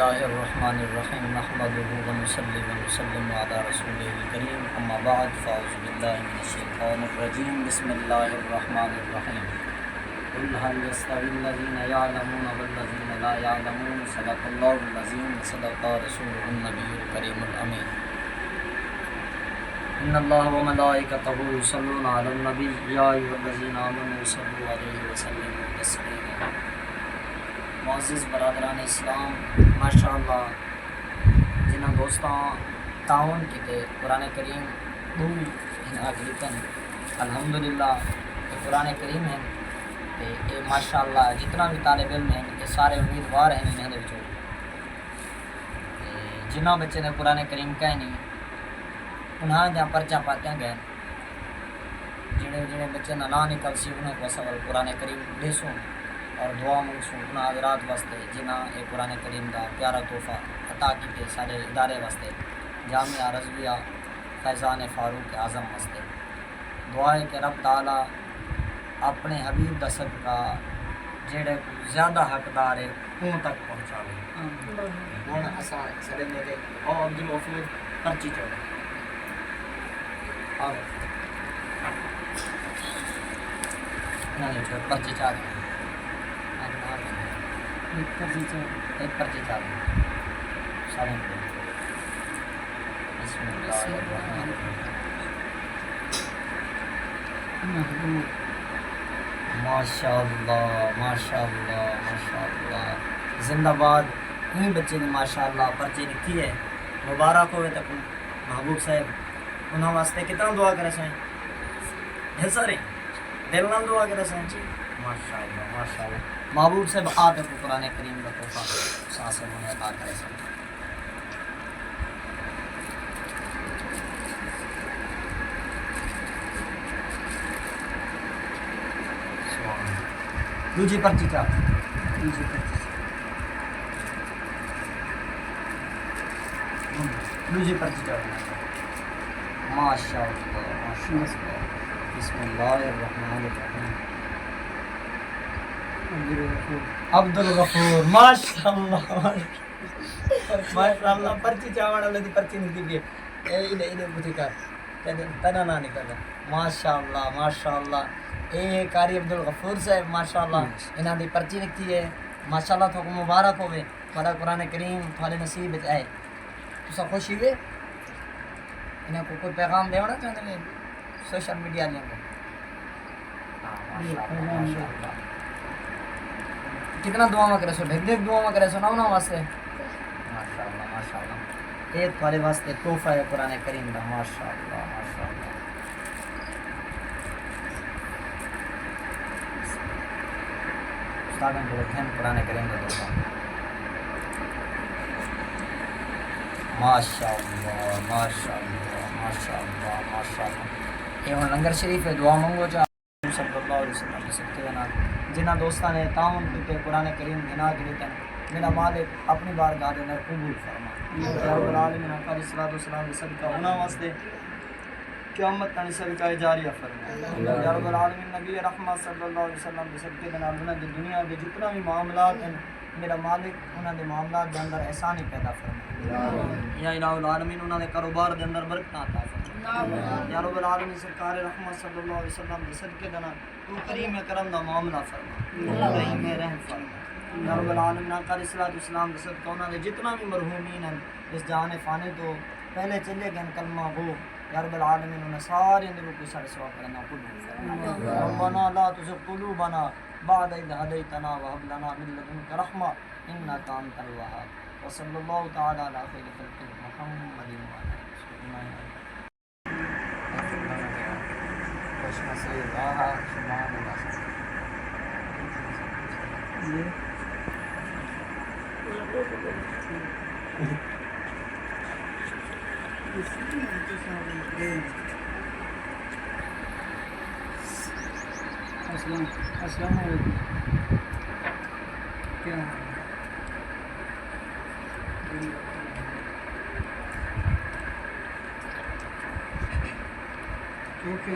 اللہ الرحمن الرحیم نحمده ونصلی ونسلم علی رسولہ الکریم اما بعد فاعوذ باللہ من الشیطان الرجیم بسم اللہ الرحمن الرحیم قل هل يستوي الذین یعلمون والذین لا یعلمون صدق اللہ العظیم صدق رسولہ النبی الکریم الامین ان اللہ وملائکتہ یصلون علی النبی یا ایھا الذین آمنوا صلوا علیہ وسلموا تسلیما۔ معزز برادران اسلام، ماشاءاللہ جنہاں دوستاں تعاون کیتے قرآن کریم دور ان اگلیتن الحمدللہ قرآن کریم ہیں تے اے ماشاءاللہ جتنا بھی طالب علم ہیں یہ سارے امیدوار ہیں انہاں دے وچوں جنہاں بچے نے قرآن کریم کہنی انہاں جہاں پرچہ پاتیاں گئے جنہیں بچے نہ نکل سی انہوں کو سوال قرآن کریم دے سوں اور دعا منگسوں انہاں حضرات واسطے جنہاں ایک قرآن کریم دا پیارا تحفہ عطا کیتے سارے ادارے واسطے جامعہ رضویہ فیضان فاروق اعظم واسطے دعا ہے کہ رب تعالیٰ اپنے حبیب دا صدقہ جڑے زیادہ حقدار ہے ان تک پہنچاوے۔ ہن اساں سڑے میرے او عبدالغفور پرچی چوڑے اور نہیں چھوڑ پرچی چاہ دیں ایک پرچی چاہ دیں سارے بسم اللہ الرحمن الرحیم۔ ماشاءاللہ ماشاءاللہ ماشاءاللہ زندہ باد ہی بچے نے ماشاءاللہ پرچی لکھی ہے، مبارک ہوئے تک محبوب صاحب انہوں واسطے کتنا دعا کرے سائیں ڈھیر سارے دل نال دعا کرے سائیں جی ماشاءاللہ ماشاءاللہ محبوب صاحب آتے کو قرآن کریم کا تحفہ سانسیں انہیں عطا کرے سائیں۔ دوجی پرچی کیا دوجی پرچی کیا ماشاءاللہ ماشاءاللہ بسم اللہ الرحمن الرحیم۔ عبدالغفور ماشاءاللہ ماشاءاللہ پرچی چاوڑ والے دی پرچی نہیں دی ادھر بوٹی کا تنا نہ نکل ماشاءاللہ ماشاءاللہ اے قاری عبدالغفور صاحب ماشاءاللہ انہاں دی پرچی لکھی ہے ماشاءاللہ تو مبارک ہوئے بڑا قرآن کریم تھوڑے نصیب ہے تسا خوشی ہوئے انہیں کو کوئی پیغام دے ہونا چاہتے ہیں سوشل میڈیا لیں گے ماشاءاللہ کتنا دعا میں کرے سو ڈھک ڈھک دعا میں کرے سو نا انہاں واسطے ماشاءاللہ ماشاءاللہ ایک تھوڑے واسطے تحفہ ہے قرآن کریم دا ماشاءاللہ ماشاءاللہ استادن کو رکھیں قرآن کریم دا تحفہ ماشاءاللہ ماشاءاللہ ماشاءاللہ ماشاءاللہ۔ یہ ہوں لنگر شریف ہے دعا منگو چاہ صلی اللہ علیہ وسلم کے سکتے ہیں جنہ دوستان نے تعاون کیتے قرآن کریم گنا کے لیتے ہیں میرا مالک اپنی بارگاہ دے اندر قبول فرما یا رب العالمین کا صلاۃ والسلام کے صدقہ انہاں واسطے قیامت تک صدقہ جاریہ فرما یا رب العالمین نبی رحمت صلی اللہ علیہ وسلم کے صدقے دے نال انہاں دی دنیا دے جتنا بھی معاملات ہیں میرا مالک انہاں دے معاملات دے اندر احسان ہی پیدا فرما یا الہ العالمین انہاں دے کاروبار دے اندر برکت عطا فرما یا رب العالمین سرکار رحمت صلی اللہ علیہ وسلم کے صدقے دے نال تو کریم کرم دا معاملہ فرما رحیم رحم فرما یا رب العالمین آقا علیہ الصلوۃ والسلام کے صدقہ انہاں دے جتنا بھی مرحومین ہیں اس جہان فانی تو پہلے چلے گئے کلمہ گو یا رب العالمین انہیں سارے اندروں کو سارے سوا کرنا قبول فرما ربنا لا تزغ قلوبنا بعد اذ هديتنا وهب لنا من لدنك رحمة انك انت الوهاب وصلی اللہ تعالی علی خیر خلق محمد وعلی السلام علیکم کیا اوکے